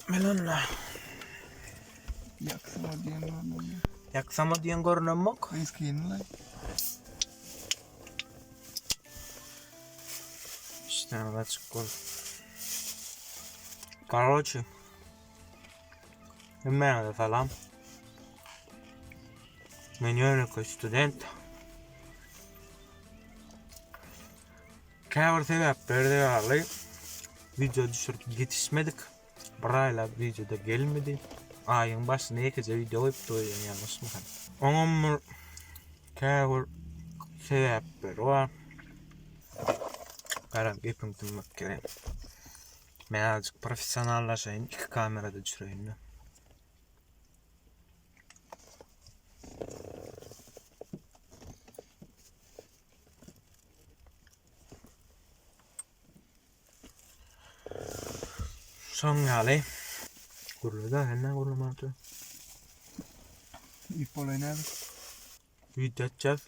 Melonna. Yaksama diyen görünmük. İşte açık kol. Короче. Merhaba falan. Men yönlükü student. Kâvar sebepleri de video düşürüp yetişmedik. Burayla videoda gelmedi. Ayın başında ikice video koyup duruyorum yanlış mı? Onun kâvar sebepleri var. Karan gepim tümmek gerek. Ben azıcık profesyonellaşayım. 2 kamerada düşüreyim. Son hali. Kurulda hemen kurulmadı. Video açacağız.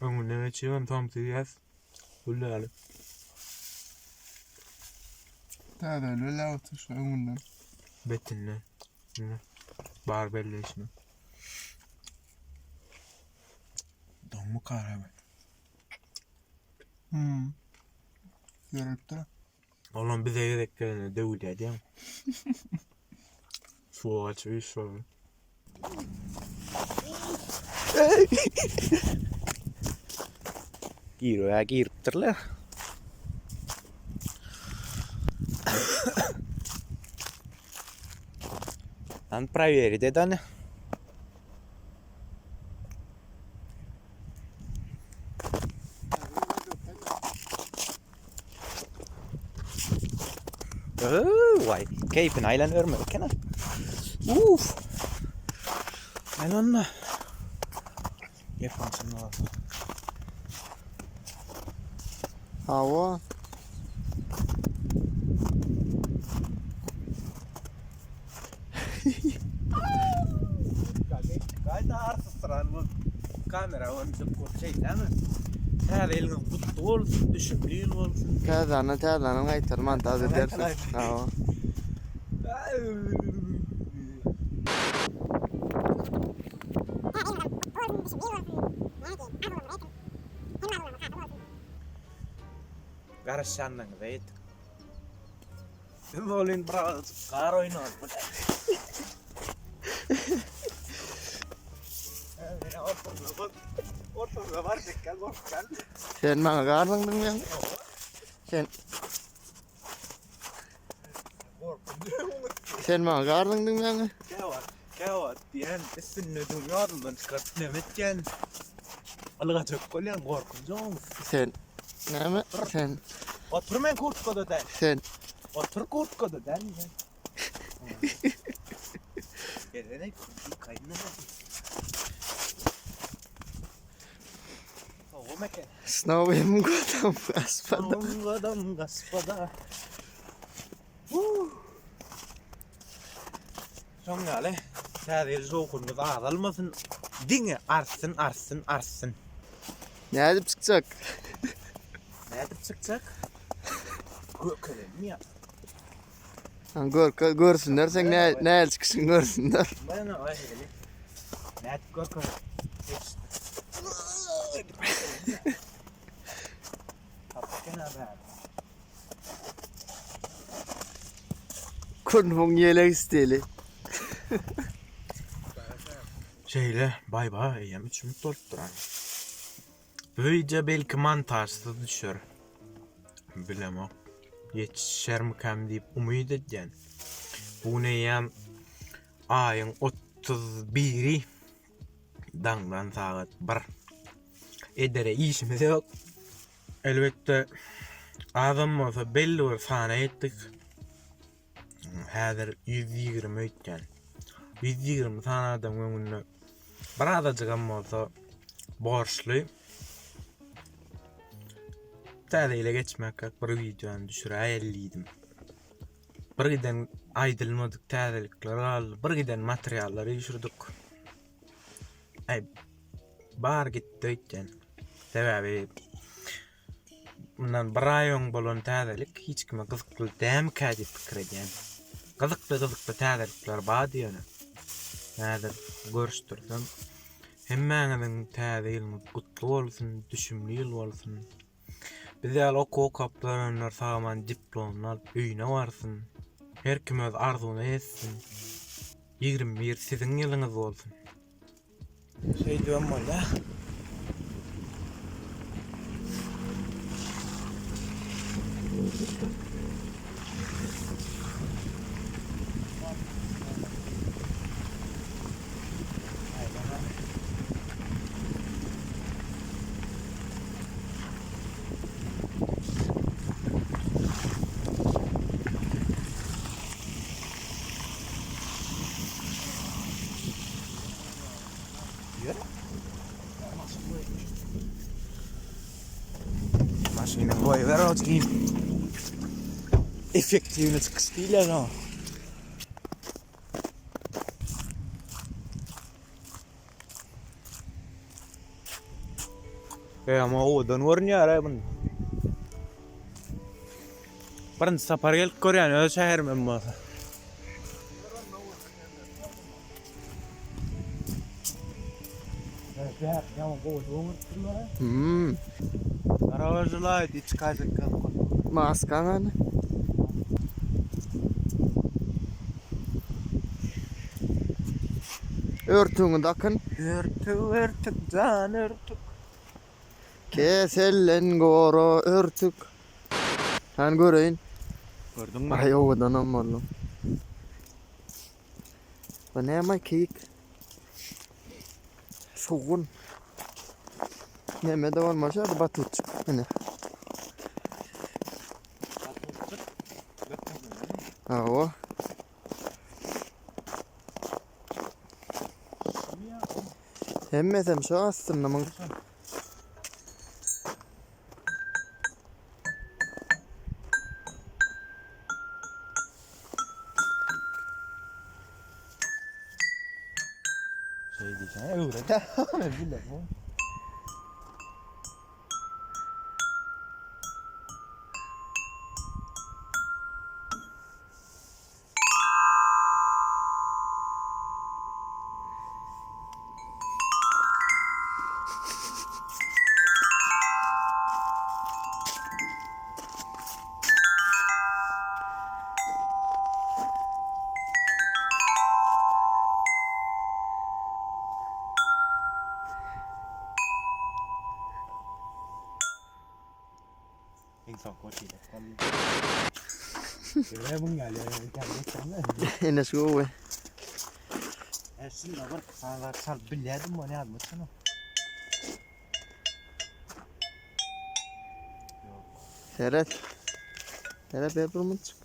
Önüne açıyorum. Tam siyaz. Kurulda hali. Täällä ei ole lautussa unnen. Betinle. Bar belleşme. Dommu kahve. Görüntü. Oğlum bize gerek gelene devlet ya. Su açıyor şu. Kiiroja kiirttelee. Hän проверит это, не? Vay, keyfin ailen örmökene. Melonna. Yapın sen o. Hava. Gayda arsızdıran bu kamera onu çok şey değil mi? Her elini kutlu olsun, düşümlüğün olsun. Täällä ngaitarman taas dersi. Hava. Garassannan veit. Mä olin karoinaan. Ortamda var tekrar korkan. Sen bana karnındın mı? Sen bana karnındın mı? Kävät tien synnytyn jodlun skatnemetken. Alga çökkolyan korkunca Sen. Nämä? Sen. Otur men kurtkoda den. Sen. Otur kurtkoda den. Gelenek kaynana. O meken. Snowim godam gaspada. Adam gaspada. Son gale. Täällä sokunut ağalmasın. Dinge arsın. Ne edip çıkacak? Nerede çıkacak? Gökelen ya. Görsünler sen ne çıkışın görsünler. Bana öyle geliyor. Nerede gökelen? Kapken haber. Konfun yelek isteyeli. Şeyle bay bay yem içimi dolduran. Böylece belki mantarsız düşür. Bilemem. Yetişer mi kem deyip umut edeceğim. Bu neyem ayın 31'i dağdan saat 1. Edere işimiz yok. Elbette adam olsa belli bir sahne ettik. Hazır 120 ötken. 120 tane adam önüne bir adacık olsa borçlu. Täällä geçmek bir videonun düşüre ayarlıydım. Bir giden aydılmadık täälelikleri aldı. Bir giden materyalları düşürdük. Ay bar gitti ötken. Sebebi bundan bir ayın bolon täälelik hiç kime kızıklı dem kadi fikir edeceğim. Kızıklı täzelikler bar diýeni. Näder görüşdirdim. Hemmäňiziň täze ýylyňyz gutly bolsun, düşümli ýyl bolsun. Biz ýaly okaplananlar saman diplomlar öýüne barsyn. Her kim öz arzuny etsin. 21 siziň ýylyňyz bolsun. Şey diyorum valla. Maşyna koyuver ozgin. Efektivni çıkış diýler ha. Ama odan görünýär bun. Birinji sapar gelip görýän öz şähermen bu. Arabacılar hiç kaydık kalma. Maskan hani. Örtüğünü takın. Örtük can örtük. Kesellen goro örtük. Hani göreyim. Gördün mü? Ay oğudan amalım. Bu ne ama keyik. Soğun. Neme de olmaz ya batut. Hani. Awo. Hemmesem şu aslında mı? Şey diyeceğim, öyle. Ne bileyim bu. İnsan koşuyla. Şöyle bunun geliyor. Yine şu ve. Ersin de var. Sana sal biledim onu yazmışsın. Seret. Seret bir burumut.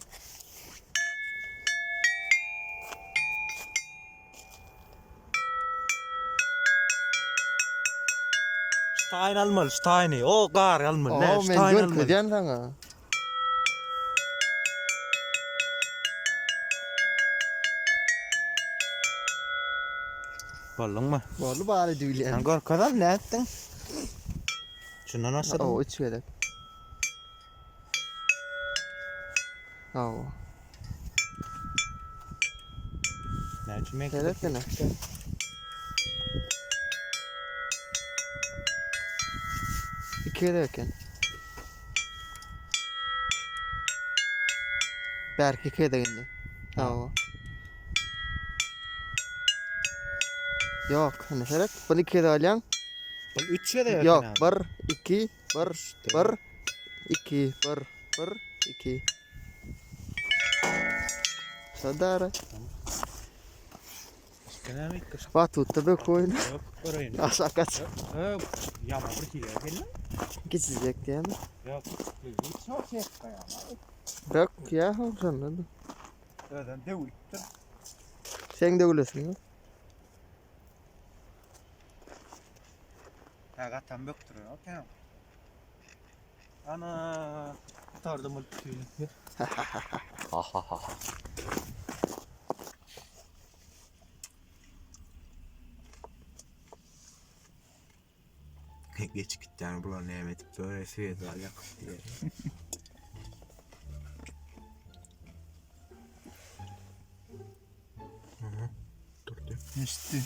Stein almalı, Stein'i. O gar almalı. Ne, Oo Stein men almalı. görküden sana. Ballın mı? Bolu bari düğülen. Sen korkadan ne ettin? Şundan aşağıda Oo mı? üç verek. Oo. Ne için mi? Seret de ne? İkiye de yokken. Belki ikiye de geldi. Oo. Yok, hani Seret. Bunu ikiye de alyan. Bu üçe de Yok, 1, 2, 1, 2, 1, 2. Sadara. Kenara kız. Batutta bir koyun. Yok, oraya. Aşağı kaç. Yok, yama bir şey gel lan. Geçecek diye mi? Yok, hiç çok şey ya. Yok ya, sanırım. Zaten devlet. Sen de öylesin ya. Ya tam yoktur ya. Okey. Ana tutardım o tüyünü. Ha ha ha. Geç gitti yani buralar ne yemedik böyle suyedar yakıp diye. Eşitdi.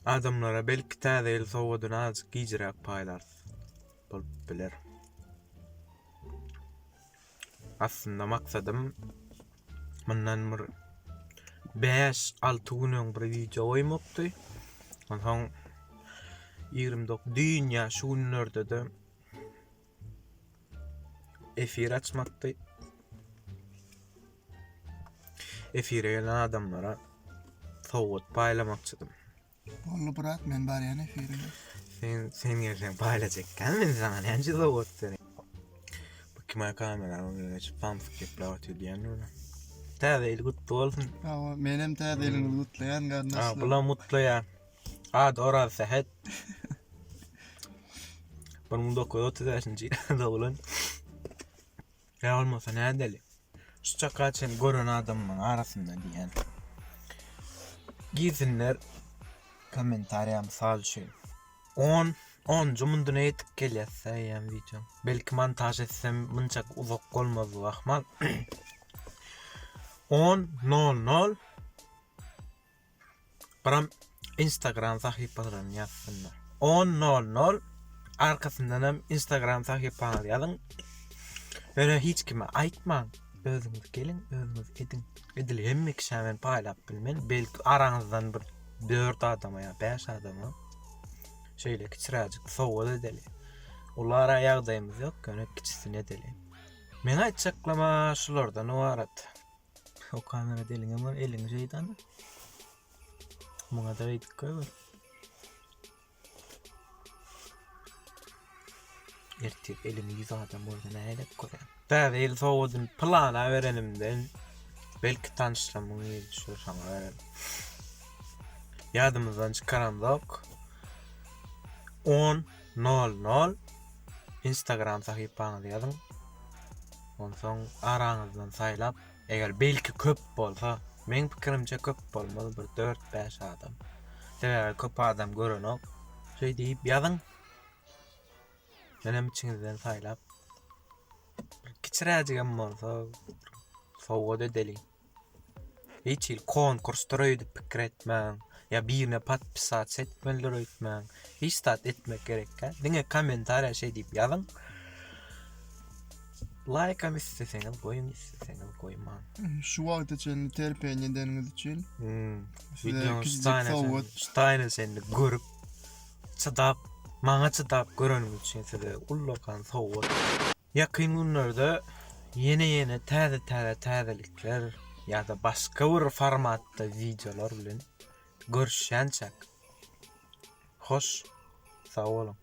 Adamlara belki täze el sowadan azık giyjirak paýlarsy. Bolup biler. Aslında maksadım bundan bir 5-6 günün bir video oýmapdy. Ondan 29 dünya şu günlerde de efir açmakty. Efire gelen adamlara sowat paýlamakçydym. Bollu bırak men bar yani efirine. Sen yerden paylaşacakken ben sana nence sowat seni. Bakma kamera onu geçip tam fikir atıyor diyen öyle. Täze el gutlu olsun. Awa menem täzelini gutlayan garnaşlar. Bula mutlu ya. Ad ora sehet. Ben mundo koydu tezersinci da ulan. Ya olmasa ne edeli? Şu çakaçın görün adamın arasında diyen. Giysinler komentarya misal için. 10 cumundun etik geliyse yan video. Belki montaj etsem mınçak uzak olmaz bu ahmal. 10:00 Param Instagram sahipalarını yazsınlar. 10:00 arkasından hem Instagram sahipalarını yazın. Öyle hiç kime aytman. Özünüz gelin, özünüz edin. Edili hem ikişamen paylap bilmen. Belki aranızdan bir 4 adama ya 5 adama. Şöyle kiçiracık soğudu edeli. Olara yağdayımız yok, öyle kiçisini edeli. Men aytsaklama şulardan o arat. O kamera delin ama elin şeytanı. Buna da edik koy var. Ertek elimi 100 adam orada elek koyayım. Täze el sowudun plana verenimden belki tanışlamın iyi düşür sana verelim. Yadımızdan çıkarandak 10:00 Instagram sahipanı yazın. Ondan soň aranızdan saylap eger belki köp bolsa men pikirimçe köp bolmaly bir 4-5 adam. Sebäbi köp adam görenok şey diýip yazın. Menem içinizden saylap kiçiräjigem bolsa sowgat edelim. Hiç il konkurslara öýdüp pikir etmäň, ya birine patpisat etmeler öýtmäň, hiç tat etmek gerekkä. Diňe komentarya şey diýip ýazyn. Like am isteseňiz goýun, isteseňiz goýman. Şu wagt için terpeýänleriniz için. Videoň küçücük sowgat. Steiner seni görüp çydap, maňa çydap görenimiz üçin size ullakan sowgat. Ýakyn günlerde yeni täzelikler ya da başka bir formatda videolar bilen görüşýänçek. Hoş, sağ olun.